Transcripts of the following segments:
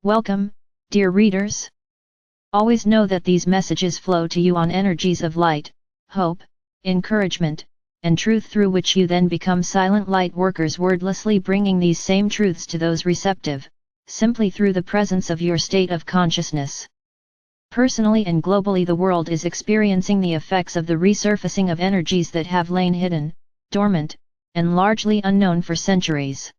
Welcome, dear readers. Always know that these messages flow to you on energies of light, hope, encouragement, and truth, through which you then become silent light workers, wordlessly bringing these same truths to those receptive, simply through the presence of your state of consciousness. Personally and globally, the world is experiencing the effects of the resurfacing of energies that have lain hidden, dormant, and largely unknown for centuries.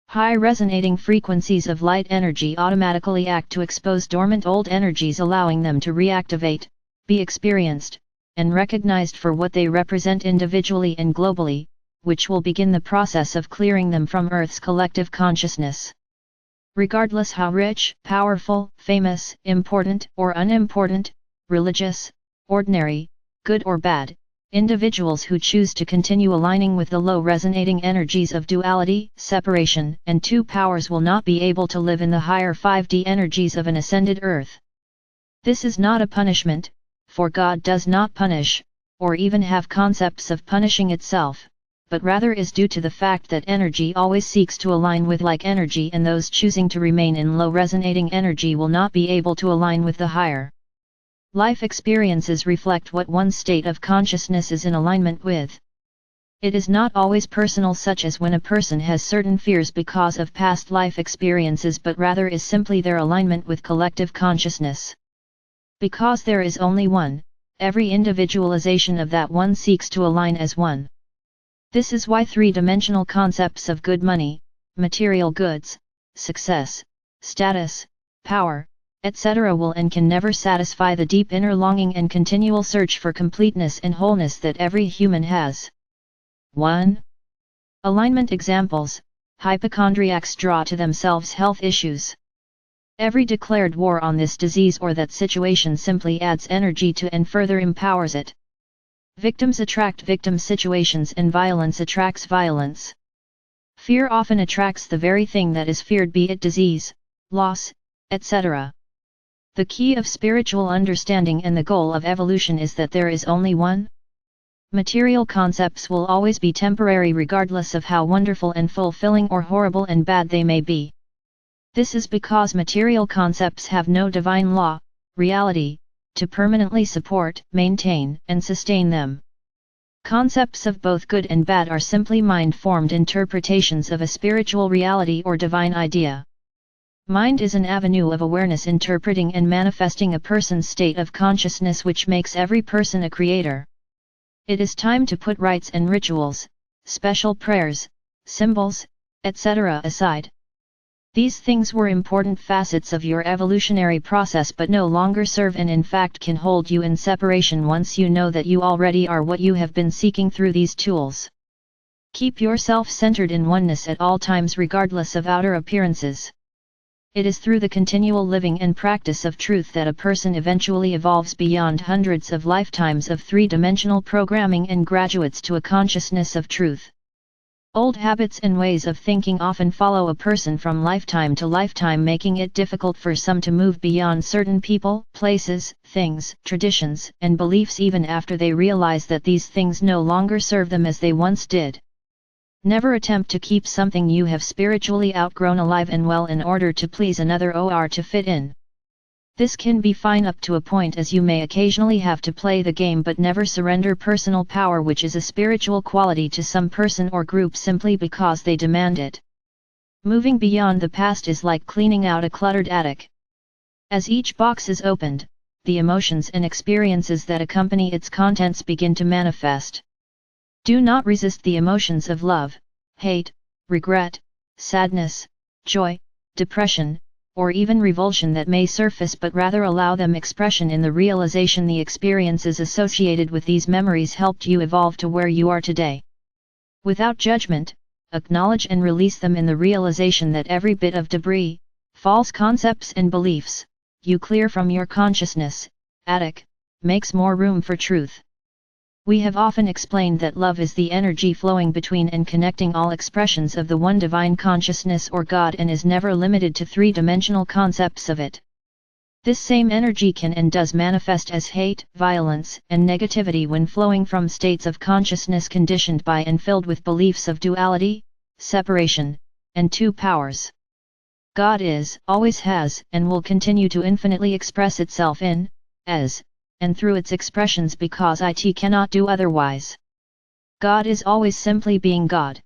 High resonating frequencies of light energy automatically act to expose dormant old energies, allowing them to reactivate, be experienced, and recognized for what they represent individually and globally, which will begin the process of clearing them from Earth's collective consciousness. Regardless how rich, powerful, famous, important or unimportant, religious, ordinary, good or bad, individuals who choose to continue aligning with the low resonating energies of duality, separation, and two powers will not be able to live in the higher 5D energies of an ascended Earth. This is not a punishment, for God does not punish, or even have concepts of punishing itself, but rather is due to the fact that energy always seeks to align with like energy, and those choosing to remain in low resonating energy will not be able to align with the higher. Life experiences reflect what one's state of consciousness is in alignment with. It is not always personal, such as when a person has certain fears because of past life experiences, but rather is simply their alignment with collective consciousness. Because there is only one, every individualization of that one seeks to align as one. This is why three-dimensional concepts of good money, material goods, success, status, power, etc. will and can never satisfy the deep inner longing and continual search for completeness and wholeness that every human has. 1. Alignment examples: hypochondriacs draw to themselves health issues. Every declared war on this disease or that situation simply adds energy to and further empowers it. Victims attract victim situations and violence attracts violence. Fear often attracts the very thing that is feared, be it disease, loss, etc. The key of spiritual understanding and the goal of evolution is that there is only one. Material concepts will always be temporary, regardless of how wonderful and fulfilling or horrible and bad they may be. This is because material concepts have no divine law, reality, to permanently support, maintain, and sustain them. Concepts of both good and bad are simply mind-formed interpretations of a spiritual reality or divine idea. Mind is an avenue of awareness interpreting and manifesting a person's state of consciousness, which makes every person a creator. It is time to put rites and rituals, special prayers, symbols, etc. aside. These things were important facets of your evolutionary process, but no longer serve and in fact can hold you in separation once you know that you already are what you have been seeking through these tools. Keep yourself centered in oneness at all times, regardless of outer appearances. It is through the continual living and practice of truth that a person eventually evolves beyond hundreds of lifetimes of three-dimensional programming and graduates to a consciousness of truth. Old habits and ways of thinking often follow a person from lifetime to lifetime, making it difficult for some to move beyond certain people, places, things, traditions, and beliefs even after they realize that these things no longer serve them as they once did. Never attempt to keep something you have spiritually outgrown alive and well in order to please another or to fit in. This can be fine up to a point, as you may occasionally have to play the game, but never surrender personal power, which is a spiritual quality, to some person or group simply because they demand it. Moving beyond the past is like cleaning out a cluttered attic. As each box is opened, the emotions and experiences that accompany its contents begin to manifest. Do not resist the emotions of love, hate, regret, sadness, joy, depression, or even revulsion that may surface, but rather allow them expression in the realization the experiences associated with these memories helped you evolve to where you are today. Without judgment, acknowledge and release them in the realization that every bit of debris, false concepts and beliefs, you clear from your consciousness, attic, makes more room for truth. We have often explained that love is the energy flowing between and connecting all expressions of the one divine consciousness or God, and is never limited to three-dimensional concepts of it. This same energy can and does manifest as hate, violence, and negativity when flowing from states of consciousness conditioned by and filled with beliefs of duality, separation, and two powers. God is, always has, and will continue to infinitely express itself in, as, and through its expressions because it cannot do otherwise. God is always simply being God.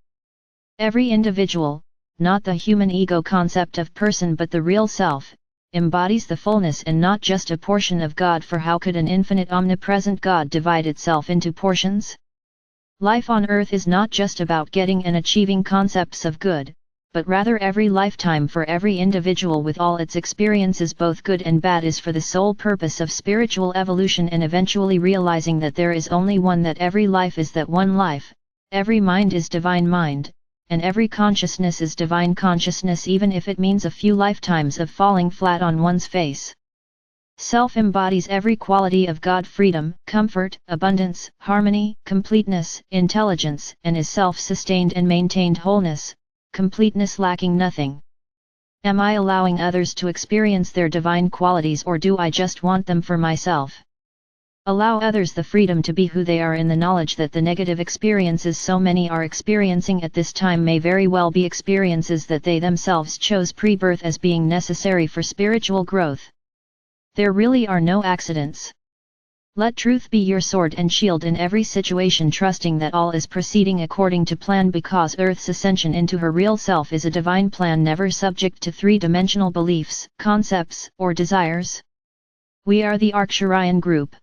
Every individual, not the human ego concept of person but the real self, embodies the fullness and not just a portion of God, for how could an infinite omnipresent God divide itself into portions? Life on earth is not just about getting and achieving concepts of good, but rather every lifetime for every individual with all its experiences both good and bad is for the sole purpose of spiritual evolution and eventually realizing that there is only one, that every life is that one life, every mind is divine mind, and every consciousness is divine consciousness, even if it means a few lifetimes of falling flat on one's face. Self embodies every quality of God: freedom, comfort, abundance, harmony, completeness, intelligence, and is self-sustained and maintained wholeness, completeness, lacking nothing. Am I allowing others to experience their divine qualities, or do I just want them for myself? Allow others the freedom to be who they are, in the knowledge that the negative experiences so many are experiencing at this time may very well be experiences that they themselves chose pre-birth as being necessary for spiritual growth. There really are no accidents. Let truth be your sword and shield in every situation, trusting that all is proceeding according to plan, because Earth's ascension into her real self is a divine plan, never subject to three-dimensional beliefs, concepts, or desires. We are the Arcturian group.